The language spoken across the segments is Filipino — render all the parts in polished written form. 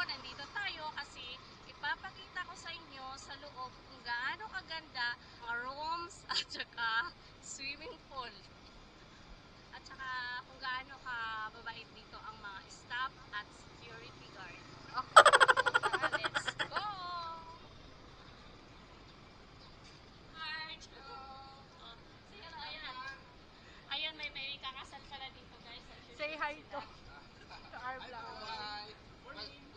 nandito tayo kasi ipapakita ko sa inyo sa loob kung gaano kaganda ang rooms at saka swimming pool. At saka kung gaano kababait dito ang mga staff at security guard. Okay, let's go! Ayan, may kakasal pala dito, guys. Say hi to our vlog. Hi.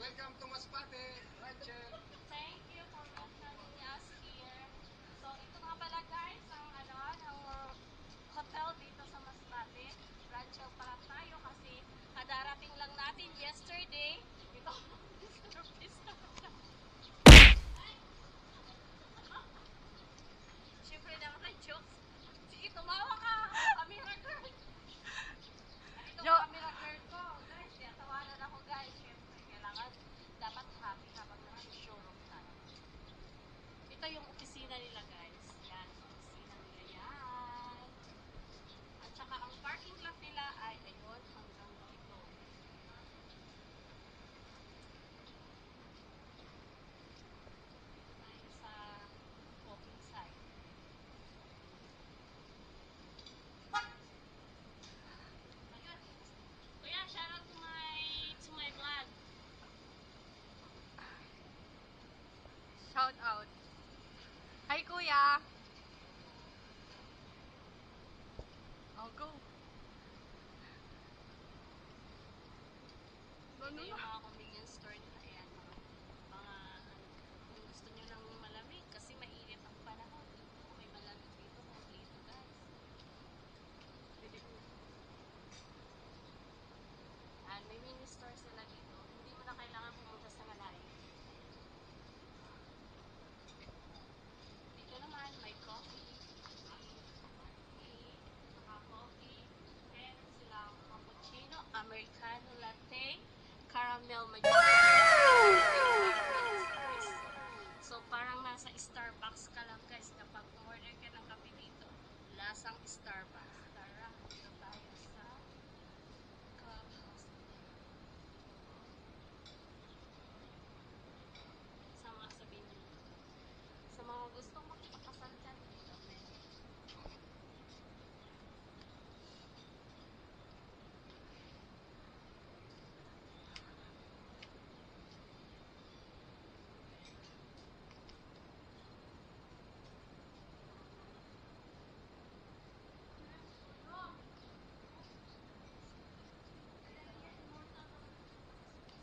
Welcome to Masbate, Rachel. Thank you for welcoming us here. So, ito nga pala, guys, ang hotel dito sa Masbate. Rancho pala tayo kasi kadarating lang natin yesterday. Ito, siyempre naman, jokes. Sige, tumawa ka! Camera girl! Ito ang camera girl ko. Guys, tawanan ako, guys. Siyempre, kailangan dapat happy habang nasa showroom tayo. Ito yung opisina nila, guys. Yan, opisina nila yan. At saka ang parking lot nila ay ayun, hanggang dito. Tayo sa walking side. Ayun. Kuya, shout out to my vlog. Shout out. Hi, Kuya. Oh, go. Ito yung mga convenience store nila. Ayan, kung gusto nyo ng malamig kasi mainit ang panahon. May malamig dito, kompleto, guys. And may mini store sila dito. Hindi mo na kailangan pumunta sa malayo. Dito naman, may coffee. Coffee. Meron silang cappuccino, americano latte, caramel So, parang nasa Starbucks ka lang, guys. Kapag order ka ng kape dito, lasang Starbucks. Tara, dito tayo sa clubhouse. Sa mga sabihin nyo. Sa mga gustong magpakasal dyan, dito, meron.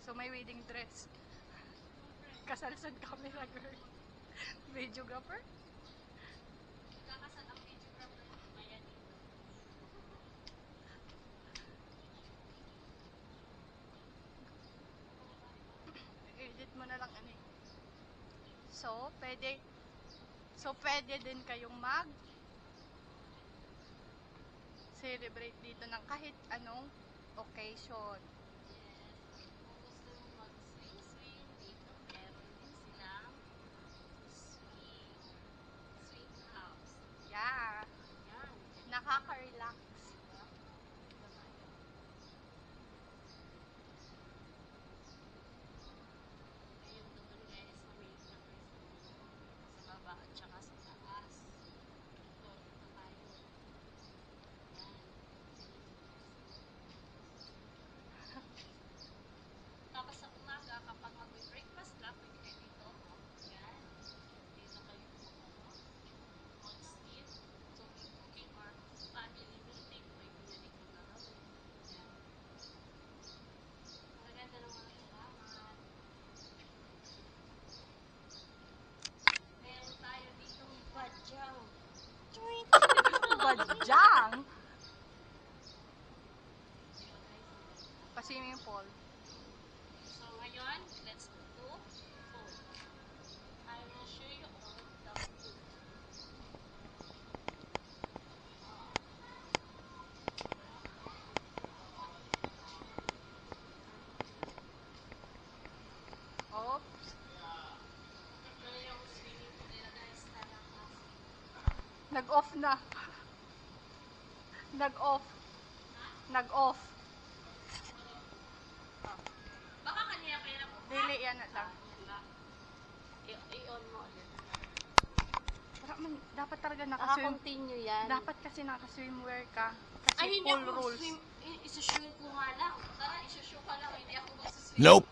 So, may wedding dress. Kasalsad camera girl. Videographer. Kakasal ang videographer. Ayan. Edit mo na lang ano eh. So, pwede din kayong celebrate dito ng kahit anong occasion. Kung gusto mo mag-swing dito, meron din silang swing house. Yeah. Yan. Nakaka-relax. Ayun doon, guys, mamilit na kayo sa baba at saka sa taas. Ito tayo. Yan. Tapos sa umaga, kapag mag-breakfast ka, pwede kayo dito. Yan. Dito kayo mag-sleep. So, cooking or family meeting, pwede nyo dito gagawin. Yan. Maganda ng mga halaman. Meron tayo ditong badyang. Badyang! Pa-swimming pool. So, ngayon, let's go to food. I will show you all the food. Oops. Ito yung swimming pool nila, guys. Nag-off na. Nag-off. Nag-off. Baka kanina pa yan ako Dili yan na lang. I-on mo ulit. Para man, dapat talaga naka-swim. Naka-continue yan. Dapat kasi naka-swimwear ka. Kasi Ay, hindi full ako rules. swim. Isushoot ko nga lang. Tara, isushoot ka lang. Hindi ako magsuswim. Nope.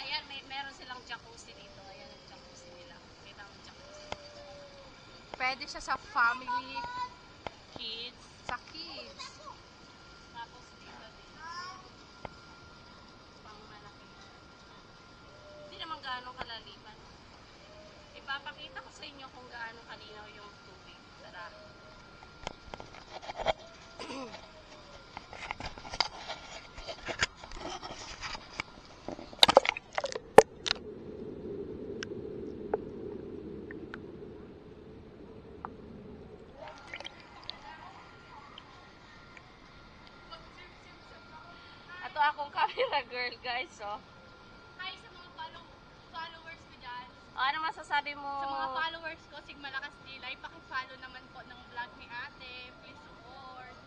Ayan, meron silang jacuzzi dito. Ayan ang jacuzzi nila. Kita mo jacuzzi. Pwede siya sa family, kids, sa kids. Tapos dito din. Pang malaki. Hindi naman gaano kalaliman. Ipapakita ko sa inyo kung gaano kalinaw yung tubig. Tara. Ato akong camera girl, guys, oh. Hi sa mga followers ko dyan. Ano masasabi mo? Sa mga followers ko, Sigma Lakas Dilay, paki-follow naman po ng vlog ni ate. Please support.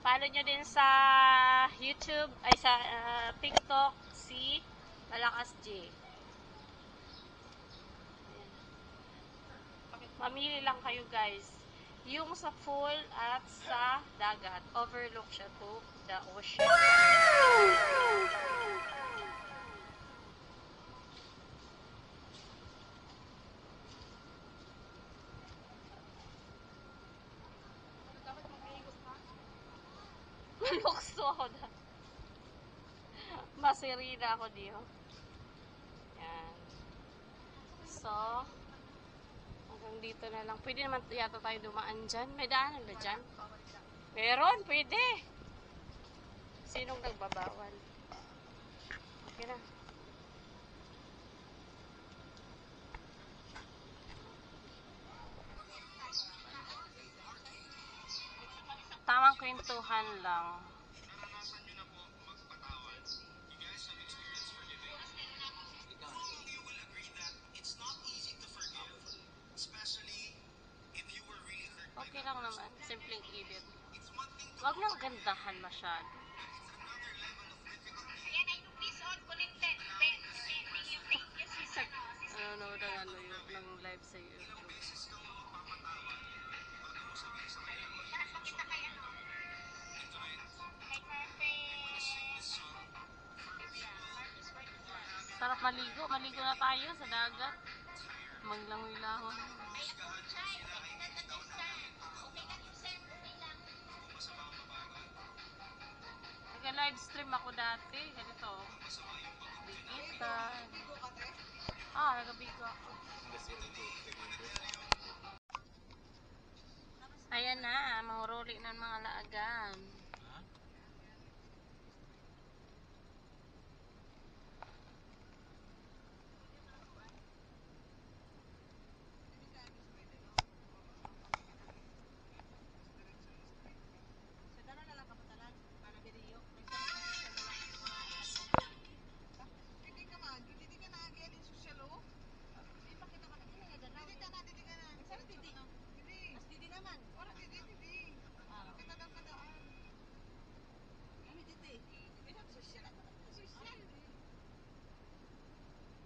Follow nyo din sa YouTube, ay sa TikTok, si Malakas J. Mamili lang kayo, guys. Yung sa pool at sa dagat. Overlook siya to the ocean. Dapat mag-iigos ka. Malukso ako na. Masirina ako diyo. Yan. So, hanggang dito na lang. Pwede naman yata tayo dumaan dyan. May daanan ba dyan? Meron, pwede. Sinong nagbabawal? Okay na. Tamang kwentuhan lang. Okay lang naman. Simpleng edit. Wag nang gandahan masyado. Nanonood ang ng live sa YouTube. Sarap maligo. Maligo na tayo sa dagat. Maglangoy-langoy. Nag-live stream ako dati. Ganito. Bigitan. Nagabigo ako. Ayan na. Mga roli ng mga laagan.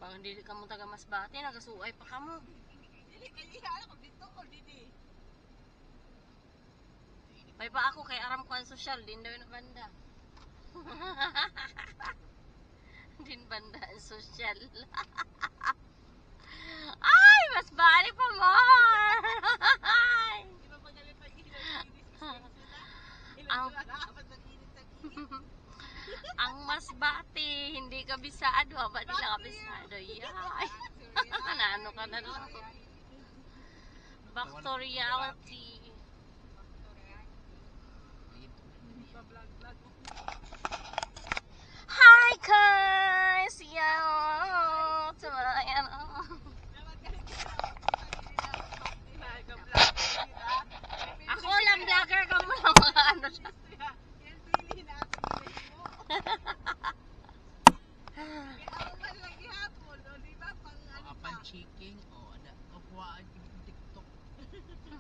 Bang dili ka mo taga Masbate, nagasuay pa ka mo. Dili, kaya ako dito ko, dili. May pa ako kay aram ko ang social, din daw yung banda. Din banda ang social. Ay, Masbate pa more! Di ba magaling pa Ang Masbate, hindi kabisado. Ba't nila kabisado? Yay! Naano ka na lang. Back to reality. Hi guys! Yo! Tumayan.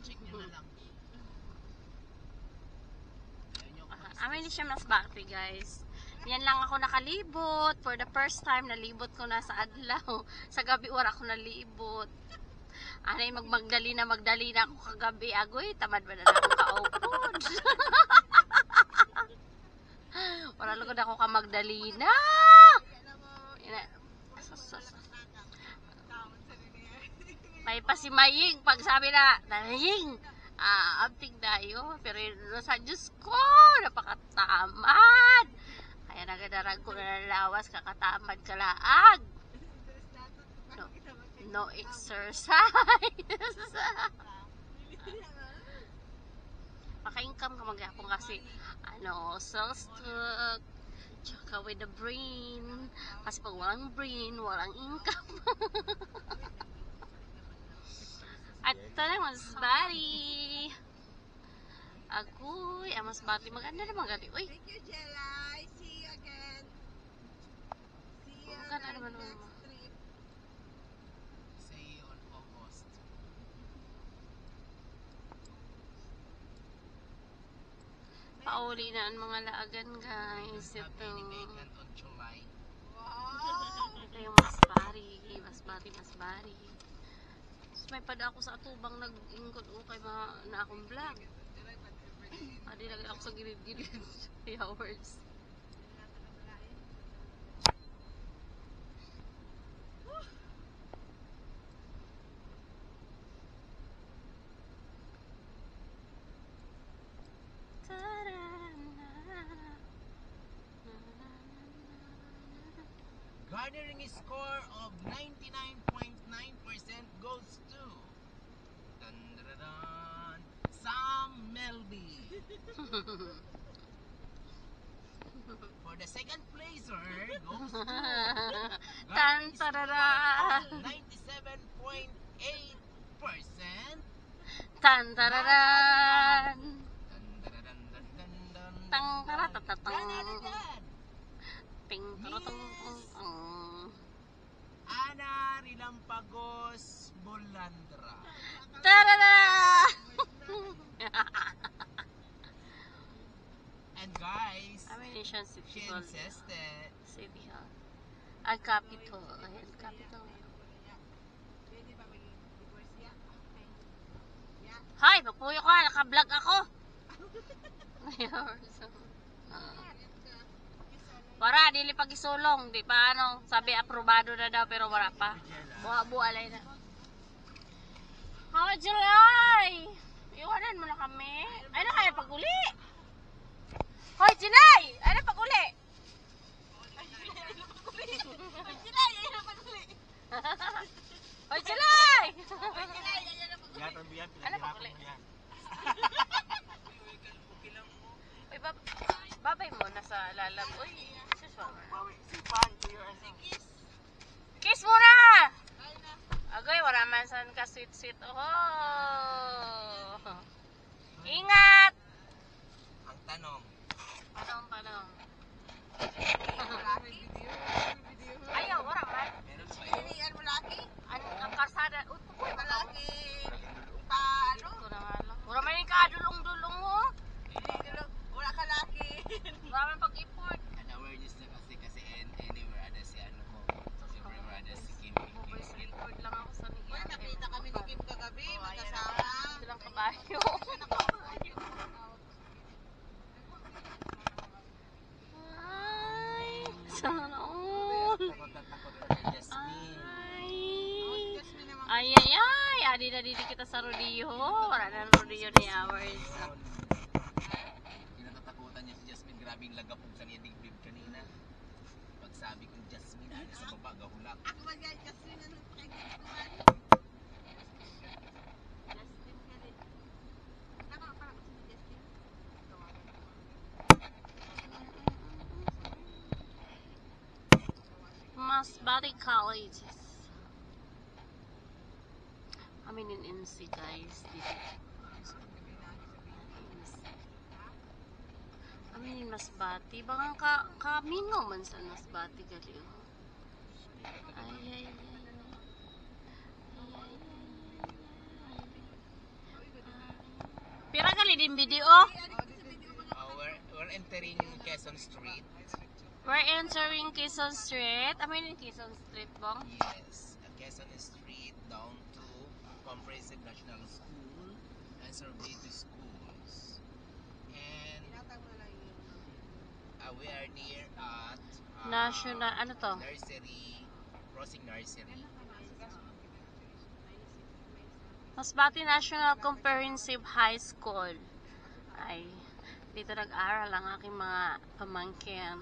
check nyo na lang. Amin siya mas bakti, guys. Yan lang ako nakalibot. For the first time, nalibot ko na sa adlaw. Sa gabi, wala ako nalibot. Anay, magdali na ako kagabi. Agoy, tamad ba na ako kaupod? Wala lugod ako ka magdali na. May pa si Maying. Pag sabi na, Maying, abting dayo. Pero sa Diyos ko, napakatamad. Kaya nagadarag ko na lawas, kakatamad kalaag. No exercise. Maka-income ka magyapon kasi self-stuck. Tsaka with the brain. Kasi pag walang brain, walang income. At ito na, mas bari. Agoy, mas bari. Maganda naman gali. Uy. Thank you, Jelay. See you again. See you Maganda again naman next naman. trip. See you on August. Pauli na ang mga laagan, guys. Have Ito. any vacant on July? Wow! Ito yung mas bari. Mas bari, mas bari. Tapos may pada ako sa atubang nag-ingkod o kay na akong vlog. Adi lagi ako sa gilid-gilid. 3 hours. Garnering a score of 99.9% goes to dun, Sam Melby. For the second placer goes to Tan tarara. 97.8%. Tan tararan. Tang taratatang. Ganadad. Ting tarotong. Ana Rilampagos Bolandra. Tarara. And guys, Amination she City Hall. insisted. City Hall. Ang Capitol. Ayan, Capitol. Pwede ba maging divorce ya? Hi, magpuyo ka. Naka-vlog ako. Para, dili pag isulong. Di pa sabi aprobado na daw pero wala pa. Buha-buhalay na. Oh, July! Iwanan mo na kami. Ay na kaya pag-uli. Hoy, Jinay! Ay na pag-uli. Hoy, July! Ano pag-uli? Uy, babay mo na sa lalag. Uy, kiss mo na! Agoy, wala man saan ka sweet-sweet. Oh! Ingat! Ang tanong, Panong. Ayaw, Ayaw, wala man. meron ba yun? hinihingan mo laki? Ang karsada. Uy, Malaki. Pa, ano? ito na nga lang. Wala man yung kadulong-dulong mo. Wala ka laki. Wala man pag-import. An awareness na kasi anywhere ada si ano mo. Everywhere ada si Kim. Bubay sa import lang ako sa Uy, nakita kami ni Kim kagabi. Oh, ayan Magkasama. na. Silang kabayo. Ay, sana all. Takot na kay Jasmine. Ay. Jasmine naman. Ay, ay, ay. Adi na dito kita sa rodeo. Wala na rodeo ni hours. Kinatatakutan niya si Jasmine. Grabing lagapog sa niya dibdib kanina. Pagsabi kong Jasmine, ano sa baba, gahulak. Ako ba yan? Jasmine, ano pakigustuhan? Jasmine ka rin. Nakakaparang si Jasmine. Masbate College. Amin in NC guys. Dito. Amin in Masbate. Baka kamingaw man sa Masbate gali. Ay. din video. We're entering Quezon Street. We're entering Quezon Street. Amoy yung Quezon Street, bong? Yes, Quezon Street down to Comprehensive National School and Surveyto Schools. And we are near at National, ano to? Nursery, crossing Nursery. Masbate National Comprehensive High School. Ay, dito nag-aral ang aking mga pamangkin.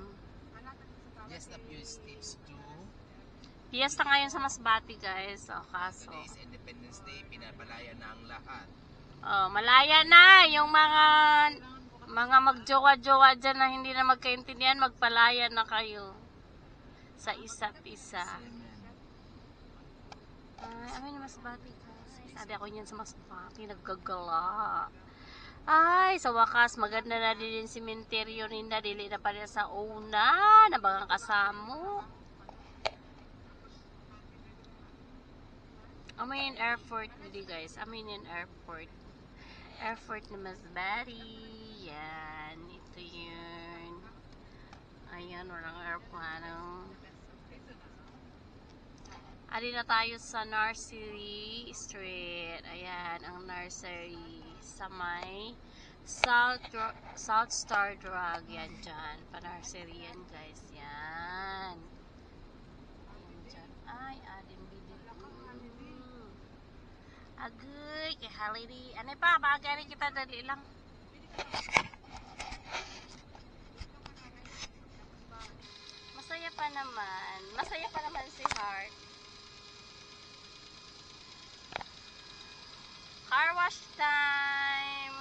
Just a few steps to Piyesta ngayon sa Masbate, guys. O, kaso. today's Independence Day, pinapalaya na ang lahat. Oh, malaya na yung mga magjowa-jowa dyan na hindi na magkaintindihan, magpalaya na kayo sa isa't isa. Ay, amin na Masbate, guys. Sabi ako niyan sa Masbate, naggagala. Ay, sa wakas, maganda na din yung simenteryo ninda, dili na pa rin sa una, na bagang kasamo. Amin airport, hindi guys. Amin yung airport. Airport na Masbate. Yan, ito yun. Ayan, walang airplano. Adi na tayo sa Nursery Street. Ayan, ang nursery sa may South Star Drug. Yan dyan. Pa-nursery yan, guys. Yan. Yan dyan. Ay, ading video. Agoy, kay holiday. Ano pa? Bagay kita dali lang. Masaya pa naman. Masaya pa naman si Heart. Car wash time!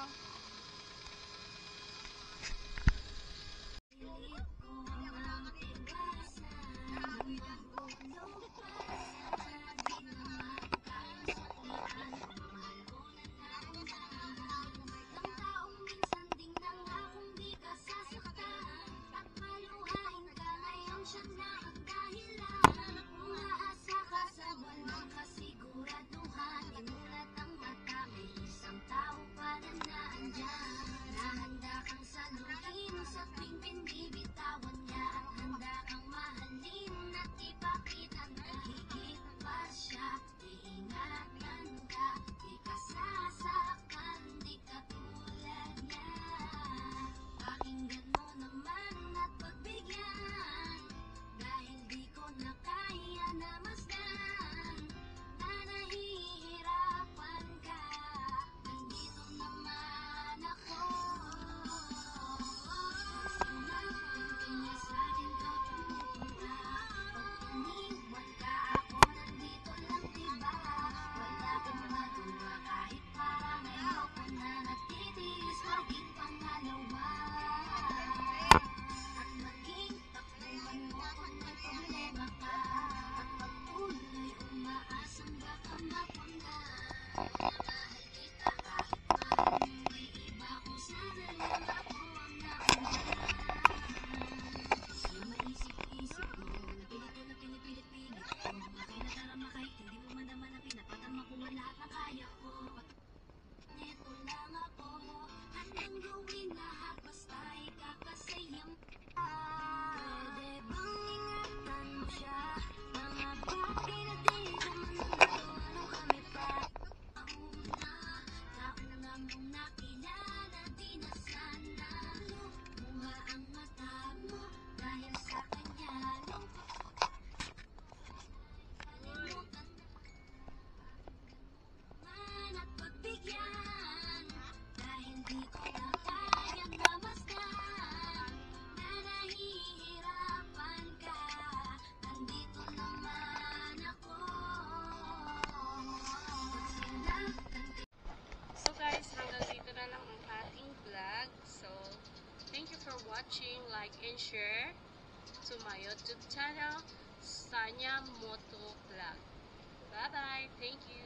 Watching, like and share to my YouTube channel, Sanya Moto Vlog. Bye bye. Thank you.